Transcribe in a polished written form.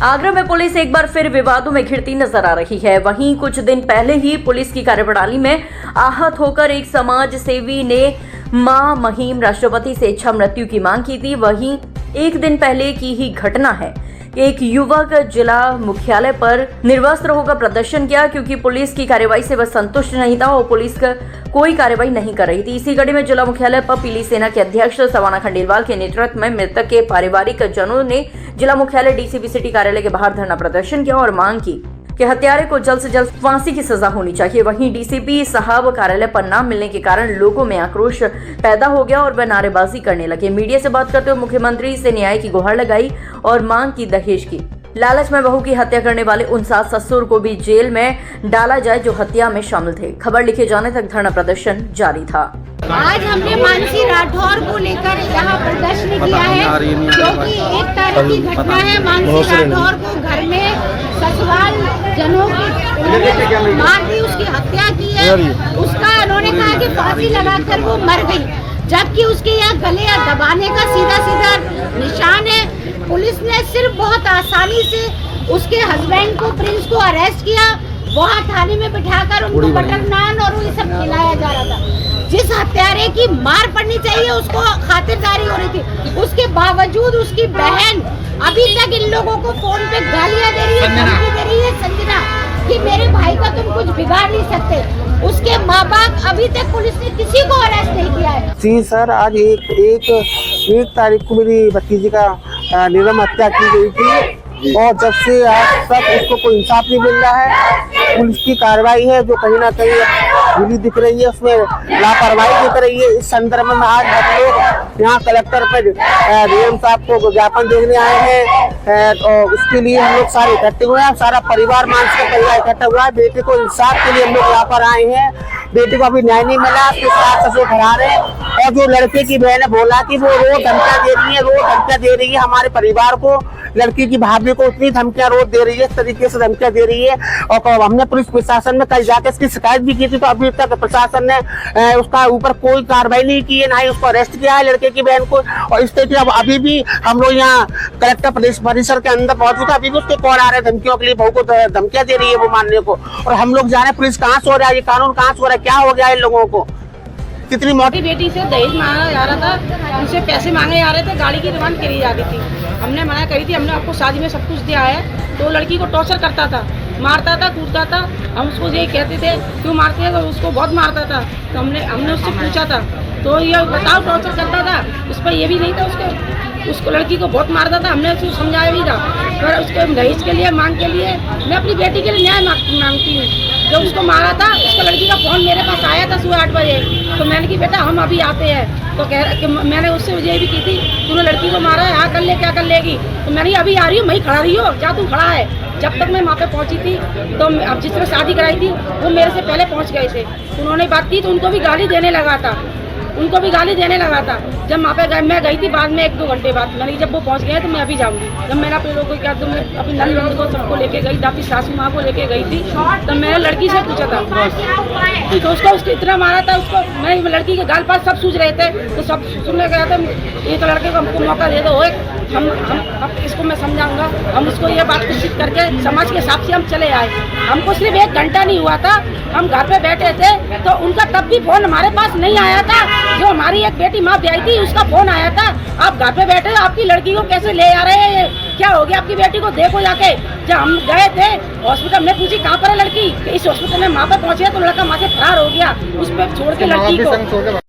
आगरा में पुलिस एक बार फिर विवादों में घिरती नजर आ रही है। वहीं कुछ दिन पहले ही पुलिस की कार्यप्रणाली में आहत होकर एक समाज सेवी ने मां महिम राष्ट्रपति से इच्छा मृत्यु की मांग की थी। वहीं एक दिन पहले की ही घटना है, एक युवक जिला मुख्यालय पर निर्वस्त्र होकर प्रदर्शन किया क्योंकि पुलिस की कार्रवाई से वह संतुष्ट नहीं था और पुलिस का कोई कार्रवाई नहीं कर रही थी। इसी कड़ी में जिला मुख्यालय पर पीली सेना के अध्यक्ष सवाना खंडेलवाल के नेतृत्व में मृतक के पारिवारिक जनों ने जिला मुख्यालय डीसीपी सिटी कार्यालय के बाहर धरना प्रदर्शन किया और मांग की कि हत्यारे को जल्द से जल्द फांसी की सजा होनी चाहिए। वहीं डीसीपी साहब कार्यालय पर न मिलने के कारण लोगों में आक्रोश पैदा हो गया और वह नारेबाजी करने लगे। मीडिया से बात करते हुए मुख्यमंत्री से न्याय की गुहार लगाई और मांग की दहेज की। लालच में बहू की हत्या करने वाले उन सास ससुर को भी जेल में डाला जाए जो हत्या में शामिल थे। खबर लिखे जाने तक धरना प्रदर्शन जारी था। आज हमने मानसी राठौर को लेकर यहाँ प्रदर्शन किया है क्योंकि एक तारीख की घटना है। मानसी राठौर को घर में ससुराल जनों की मार दी, उसकी हत्या की है। उसका उन्होंने कहा कि फांसी लगाकर वो मर गई, जबकि उसके यहाँ गले या दबाने का सीधा सीधा निशान है। पुलिस ने सिर्फ बहुत आसानी से उसके हस्बैंड को, प्रिंस को अरेस्ट किया। वहाँ थाने में बिठाकर उनको बटर नान और ये सब खिलाया जा रहा था। जिस हत्यारे की मार पड़नी चाहिए उसको खातिरदारी हो रही थी, उसके बावजूद उसकी बहन अभी तक इन लोगों को फोन पे गालियां दे रही है, धमकी दे रही है संजना कि मेरे भाई का तुम कुछ बिगाड़ नहीं सकते। उसके माँ बाप अभी तक पुलिस ने किसी को अरेस्ट नहीं किया है। जी सर, आज एक तारीख को मेरी भतीजी का निर्मम हत्या की गई थी और जब से आज तक उसको कोई इंसाफ नहीं मिल रहा है। पुलिस की कार्रवाई है जो कहीं ना कहीं बुरी दिख रही है, उसमें लापरवाही दिख रही है। इस संदर्भ में आज हम लोग यहाँ कलेक्टर पर डीएम साहब को ज्ञापन देने आए हैं और उसके लिए हम लोग सारे इकट्ठे हुए हैं। सारा परिवार, मानस का परिवार इकट्ठा हुआ है। बेटे को इंसाफ के लिए हम लोग यहाँ पर आए हैं। बेटे को अभी न्याय नहीं मिला, उसके साथ ससुर फरार है और जो लड़के की बहन ने बोला कि वो रोज धमकियां दे रही है, हमारे परिवार को, लड़की की भाभी को इतनी धमकियां रोज दे रही है, इस तरीके से धमकियां दे रही है। और हमने पुलिस प्रशासन में कल जाकर इसकी शिकायत भी की थी, तो अभी तक प्रशासन ने उसका ऊपर कोई कार्रवाई नहीं की है, ना ही उसको अरेस्ट किया है लड़के की बहन को। और इस तरीके अब अभी भी हम लोग यहाँ कलेक्टर परिसर के अंदर मौजूद है। अभी भी उसके कॉल आ रहे हैं धमकियों के लिए, बहू को धमकियां दे रही है वो मानने को। और हम लोग जा रहे हैं, पुलिस कहाँ सो रहा है, ये कानून कहाँ सो रहा है, क्या हो गया इन लोगों को। कितनी मोटी बेटी से दहेज मांगा जा रहा था, उनसे पैसे मांगे जा रहे थे, गाड़ी की डिमांड करी जा रही थी। हमने मना करी थी, हमने आपको शादी में सब कुछ दिया है। तो लड़की को टॉर्चर करता था, मारता था, कूदता था। हम उसको यही कहते थे क्यों मारते हैं, तो उसको बहुत मारता था। तो हमने उससे पूछा था, तो ये बताओ टॉर्चर करता था, उस पर ये भी नहीं था, उसको लड़की को बहुत मारता था। हमने उसको समझाया भी था, पर उसको दहेज के लिए मांग के लिए मैं अपनी बेटी के लिए न्याय मांगती हूँ। जब उसको मारा था, उसको लड़की का फोन मेरे पास आया था सुबह 8 बजे। तो मैंने कि बेटा हम अभी आते हैं। तो कह रहा कि मैंने उससे ये भी की थी, तूने लड़की को मारा है, हाँ कर ले, क्या कर लेगी। तो मैंने अभी आ रही हूँ, मैं खड़ा रही हो, जा तू खड़ा है। जब तक मैं वहाँ पे पहुँची थी, तो अब जिसने शादी कराई थी वो मेरे से पहले पहुँच गए थे। उन्होंने बात की तो उनको भी गाली देने लगा था। जब वहाँ पे मैं गई थी बाद में 1-2 घंटे बाद, मैंने जब वो पहुँच गए तो मैं अभी जाऊँगी। जब मैंने अपने लोगों को क्या, तो मैं अपनी नंद को सबको लेके गई, अपनी सासू माँ को लेके गई थी। तब मैंने लड़की से पूछा था, तो उसको इतना मारा था, उसको मैं लड़की के गाल पास सब सूझ रहे थे। तो सब सुनने गया था, एक लड़के को हमको मौका दे दो, हम अब इसको मैं समझाऊंगा। हम उसको ये बात कोशिश करके समाज के हिसाब से हम चले आए। हमको सिर्फ 1 घंटा नहीं हुआ था, हम घर पे बैठे थे, तो उनका तब भी फोन हमारे पास नहीं आया था। जो हमारी एक बेटी माँ ब्याई थी, उसका फोन आया था, आप घर पे बैठे, आपकी लड़की को कैसे ले आ रहे हैं, क्या हो गया आपकी बेटी को, देखो जाके। जब हम गए थे हॉस्पिटल में, पूछी कहाँ पर है लड़की, इस हॉस्पिटल में। वहाँ पे पहुँचे तो लड़का वहाँ से फरार हो गया, उस पर छोड़ के लड़की को।